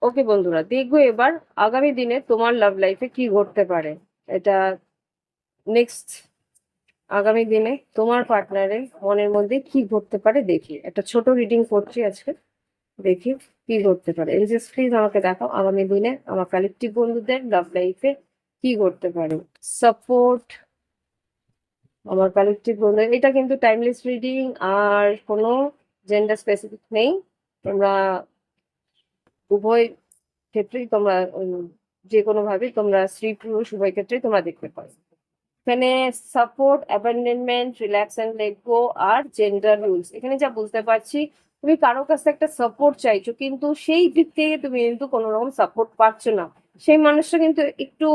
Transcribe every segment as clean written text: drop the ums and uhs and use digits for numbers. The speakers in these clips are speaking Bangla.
ওকে বন্ধুরা, দেখবো এবার আগামী দিনে তোমার লাভ লাইফে কি ঘটতে পারে। এটা নেক্সট আগামী দিনে তোমার পার্টনারের মনের মধ্যে কি ঘটতে পারে দেখি। একটা ছোট রিডিং করছি আজকে, দেখি কি ঘটতে পারে। এনজেস প্লিজ আমাকে দেখাও আগামী দিনে আমার কালেকটিভ বন্ধুদের লাভ লাইফে কি ঘটতে পারে। সাপোর্ট আমার কালেকটিভ বন্ধু, এটা কিন্তু টাইমলেস রিডিং, আর কোনো জেন্ডার স্পেসিফিক নেই। তোমরা উভয় ক্ষেত্রেই তোমরা যে কোনো ভাবে তোমরা স্ত্রী পুরুষ উভয় ক্ষেত্রেই তোমরা দেখতে পারো। এখানে support, abandonment, relax and let go আর জেন্ডার রুলস। এখানে যা বুঝতে পারছি, তুমি কারো কাছ থেকে একটা সাপোর্ট চাইছো, কিন্তু সেই দিক থেকে তুমি কিন্তু কোনো রকম সাপোর্ট পাচ্ছ না। সেই মানুষটা কিন্তু একটু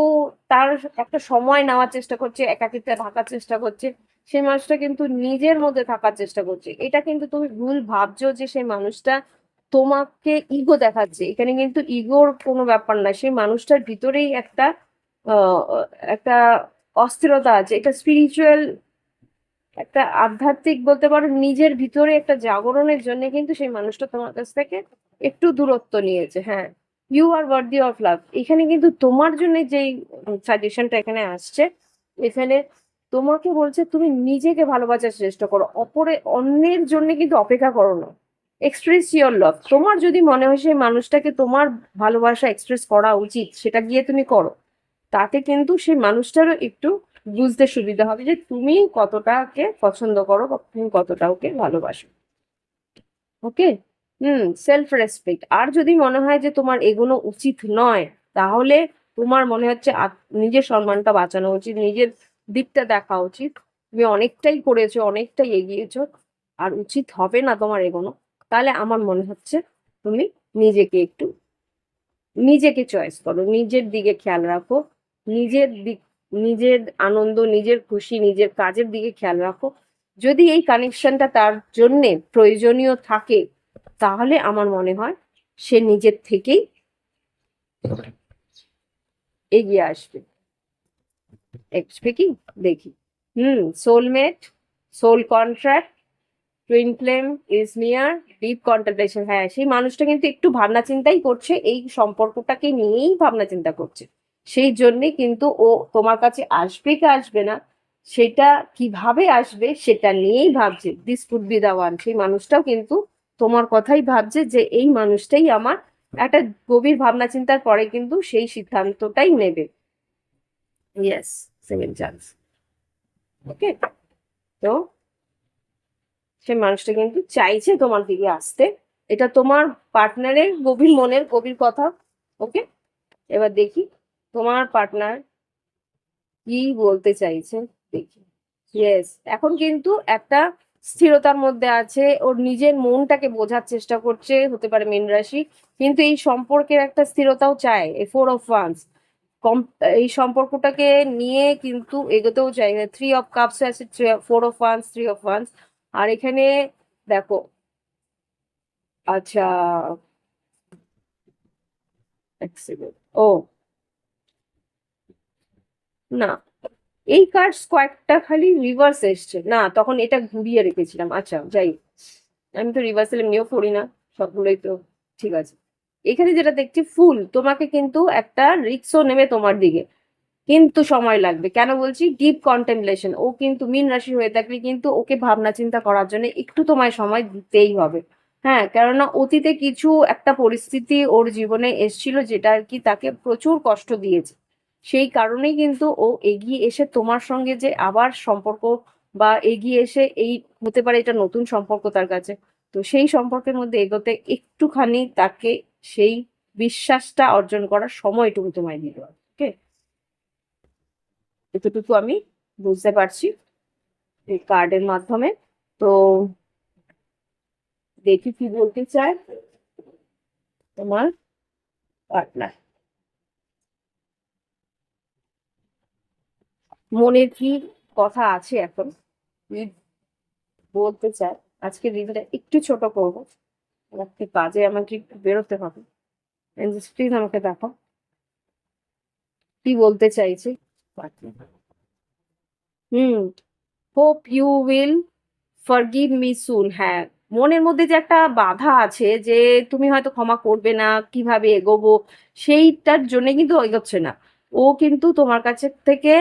তার একটা সময় নেওয়ার চেষ্টা করছে, একাকিত্বে থাকার চেষ্টা করছে। সেই মানুষটা কিন্তু নিজের মধ্যে থাকার চেষ্টা করছে। এটা কিন্তু তুমি ভুল ভাবছো যে সেই মানুষটা তোমাকে ইগো দেখাচ্ছে। এখানে কিন্তু ইগোর কোনো ব্যাপার না। সেই মানুষটার ভিতরেই একটা আহ, একটা অস্থিরতা আছে। এটা স্পিরিচুয়াল, একটা আধ্যাত্মিক বলতে পারো, নিজের ভিতরে একটা জাগরণের জন্য কিন্তু সেই মানুষটা তোমার কাছ থেকে একটু দূরত্ব নিয়েছে। হ্যাঁ, you are worthy of love. এখানে কিন্তু তোমার জন্য যেই সাজেশনটা এখানে আসছে, এখানে তোমাকে বলছে তুমি নিজেকে ভালোবাসার চেষ্টা করো, অন্যের জন্য কিন্তু অপেক্ষা করো না। এক্সপ্রেস ইওর লাভ। তোমার যদি মনে হয় সেই মানুষটাকে তোমার ভালোবাসা এক্সপ্রেস করা উচিত, সেটা গিয়ে তুমি করো। তাতে কিন্তু সেই মানুষটারও একটু বুঝতে সুবিধা হবে যে তুমি কতটাকে পছন্দ করো বা তুমি কতটা ওকে ভালোবাসো। ওকে। Self respect. আর যদি মনে হয় যে তোমার এগুলো উচিত নয়, তাহলে তোমার মনে হচ্ছে নিজের সম্মানটা বাঁচানো উচিত, নিজের দিকটা দেখা উচিত, তুমি অনেকটাই করেছো, অনেকটাই এগিয়েছো, আর উচিত হবে না তোমার এগোনো, তাহলে আমার মনে হচ্ছে তুমি নিজেকে একটু নিজেকে চয়েস করো, নিজের দিকে খেয়াল রাখো, নিজের দিক, নিজের আনন্দ, নিজের খুশি, নিজের কাজের দিকে খেয়াল রাখো। যদি এই কানেকশনটা তার জন্যে প্রয়োজনীয় থাকে, তাহলে আমার মনে হয় সে নিজের থেকেই এগিয়ে আসবে। কি দেখি। Soulmate, soul contract, twin flame is near, deep contemplation. হ্যাঁ, সেই মানুষটা কিন্তু একটু ভাবনা চিন্তাই করছে, এই সম্পর্কটাকে নিয়েই ভাবনা চিন্তা করছে। সেই জন্যে কিন্তু ও তোমার কাছে আসবে কি আসবে না, সেটা কিভাবে আসবে সেটা নিয়েই ভাবছে। This could be the one. সেই মানুষটাও কিন্তু তোমার কথাই ভাবছে যে এই মানুষটাই আমার। একটা গভীর ভাবনা চিন্তার পরে কিন্তু সেই সিদ্ধান্তটাই নেবে। Yes, second chance. ওকে। তো সে মানুষটা কিন্তু চাইছে তোমার দিকে আসতে। এটা তোমার পার্টনারের গভীর মনের গভীর কথা। ওকে। এবার দেখি তোমার পার্টনার কি বলতে চাইছে, দেখি। ইয়েস, এখন কিন্তু একটা স্থিরতার মধ্যে আছে, ওর নিজের মনটাকে বোঝার চেষ্টা করছে, হতে পারে মীন রাশি। কিন্তু এই সম্পর্কের একটা স্থিরতাও চায়। এ ফোর অফ ওয়ান্স কম, এই সম্পর্কটাকে নিয়ে কিন্তু এগোতেও চাই। থ্রি অফ কাপস আছে, four of wands, three of wands. আর এখানে দেখো, আচ্ছা, এক সেকেন্ড। ও না, এই কার্ডস কয়েকটা খালি রিভার্স এসছে না, তখন এটা ঘুরিয়ে রেখেছিলাম। আচ্ছা, যাই হোক, আমি তো রিভার্সাল এমনিও পড়ি না, সবগুলোই তো ঠিক আছে। এখানে যেটা দেখছি, ফুল তোমাকে কিন্তু একটা রিক্সও নেবে তোমার দিকে, কিন্তু সময় লাগবে। কেন বলছি? ডিপ কন্টেমপ্লেশন। ও কিন্তু মীন রাশি হয়ে থাকলে কিন্তু ওকে ভাবনা চিন্তা করার জন্য একটু তোমায় সময় দিতেই হবে। হ্যাঁ, কেননা অতীতে কিছু একটা পরিস্থিতি ওর জীবনে এসছিল যেটা আর কি তাকে প্রচুর কষ্ট দিয়েছে। সেই কারণেই কিন্তু ও এগিয়ে এসে তোমার সঙ্গে যে আবার সম্পর্ক, বা এগিয়ে এসে এই হতে পারে এটা নতুন সম্পর্ক তার কাছে। তো সেই সম্পর্কের মধ্যে এগোতে একটুখানি তাকে সেই বিশ্বাসটা অর্জন করার সময়টুকু তোমায় দিতে হবে। ওকে। এতটুকু আমি বুঝতে পারছি এই কার্ডের মাধ্যমে। তো দেখি কি বলতে চায় তোমার পার্টনার। মনের কি কথা আছে এখন বলতে চাই। আজকে রিলটা একটু ছোট করবো, একটু কাজে আমাকে একটু বেরোতে হবে। প্লিজ আমাকে দেখো কি বলতে চাইছে। হুম, hope you will forgive me soon. হ্যাঁ, মনের মধ্যে যে একটা বাধা আছে যে তুমি হয়তো ক্ষমা করবে না, কিভাবে এগোবো, সেইটার জন্য কিন্তু এগোচ্ছে না। ও কিন্তু তোমার কাছে থেকে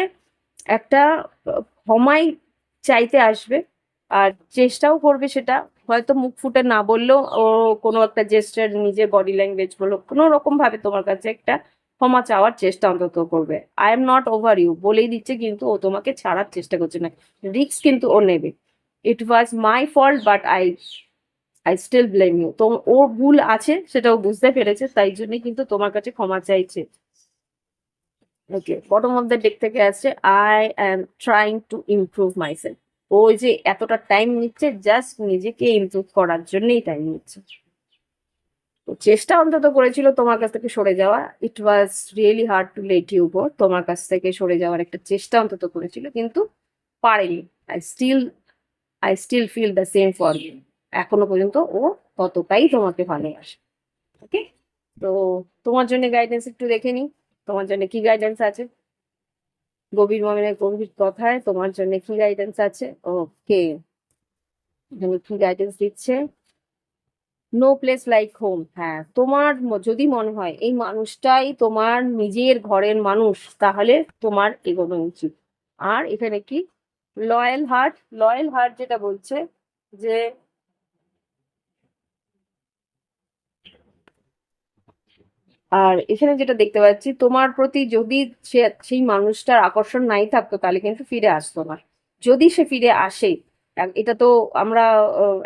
একটা ক্ষমাই চাইতে আসবে, আর চেষ্টাও করবে সেটা। হয়তো মুখ ফুটে না বললেও ও কোনো একটা জেস্টার, নিজের বডি ল্যাঙ্গুয়েজ বলো, কোনো রকম ভাবে তোমার কাছে একটা ক্ষমা চাওয়ার চেষ্টা অন্তত করবে। I am not over you বলেই দিচ্ছে, কিন্তু ও তোমাকে ছাড়ার চেষ্টা করছে না। রিস্ক কিন্তু ও নেবে। It was my fault but I I still blame you. তো ওর ভুল আছে সেটাও বুঝতে পেরেছে, তাই জন্য কিন্তু তোমার কাছে ক্ষমা চাইছে। ওকে, বটম অফ দ্য ডেক থেকে আসছে I am trying to improve myself. ওই যে এতটা টাইম নিচ্ছে জাস্ট নিজেকে ইমপ্রুভ করার জন্যই টাইম নিচ্ছে। তো চেষ্টা অন্তত করেছিল তোমার কাছ থেকে সরে যাওয়া। It was really hard to let you go. তোমার কাছ থেকে সরে যাওয়ার একটা চেষ্টা অন্তত করেছিল, কিন্তু পারেনি। I still feel the same for you. এখনো পর্যন্ত ও ততটাই তোমাকে ভালোবাসে। ওকে, তো তোমার জন্য গাইডেন্স একটু দেখে নি। তোমার জন্য কি গাইডেন্স আছে? গভীর মনের গভীর কথায় তোমার জন্য কি গাইডেন্স আছে? ওকে, এখানে কি গাইডেন্স দিচ্ছে? No place like home. হ্যাঁ, তোমার যদি মনে হয় এই মানুষটাই তোমার নিজের ঘরের মানুষ, তাহলে তোমার এগোনো উচিত। আর এখানে কি লয়াল হার্ট, লয়াল হার্ট যেটা বলছে যে আর এখানে যেটা দেখতে পাচ্ছি, তোমার প্রতি যদি সেই মানুষটার আকর্ষণ নাই থাকতো তাহলে কিন্তু ফিরে আসতো না। যদি সে ফিরে আসে, এটা তো আমরা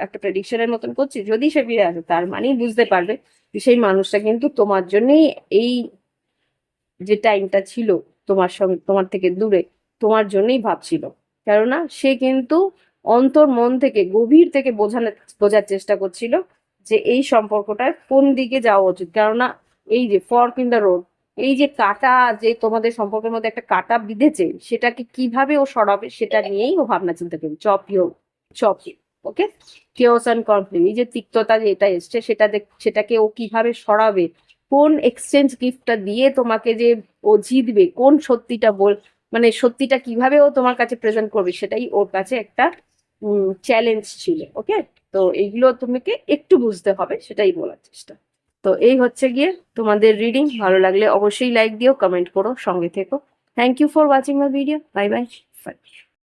একটা প্রেডিকশনের মতন করছি, যদি সে ফিরে আসে তার মানেই বুঝতে পারবে যে সেই মানুষটা কিন্তু তোমার জন্যই এই যে টাইমটা ছিল তোমার সঙ্গে, তোমার থেকে দূরে, তোমার জন্যই ভাবছিল। কেননা সে কিন্তু অন্তর মন থেকে, গভীর থেকে বোঝার চেষ্টা করছিল যে এই সম্পর্কটার কোন দিকে যাওয়া উচিত। কেননা এই যে ফর্ক ইন দ্য রোড, এই যে কাটা, যে তোমাদের সম্পর্কের মধ্যে একটা কাটা বিঁধেছে, সেটাকে কিভাবে ও সরাবে সেটা নিয়েই ও ভাবনা চিন্তা করবে। Chop okay, chaos and conflict, এই যে তিক্ততা যে এটা এসছে সেটাকে ও কিভাবে সরাবে, কোন এক্সচেঞ্জ গিফটটা দিয়ে তোমাকে যে ও জিতবে, কোন সত্যিটা মানে সত্যিটা কিভাবে ও তোমার কাছে প্রেজেন্ট করবে, সেটাই ওর কাছে একটা চ্যালেঞ্জ ছিল। ওকে, তো এইগুলো তোমাকে একটু বুঝতে হবে, সেটাই বলার চেষ্টা। তো এই হচ্ছে গিয়ে তোমাদের রিডিং। ভালো লাগলে অবশ্যই লাইক দিও, কমেন্ট করো, সঙ্গে থেকো। Thank you for watching my video. Bye by.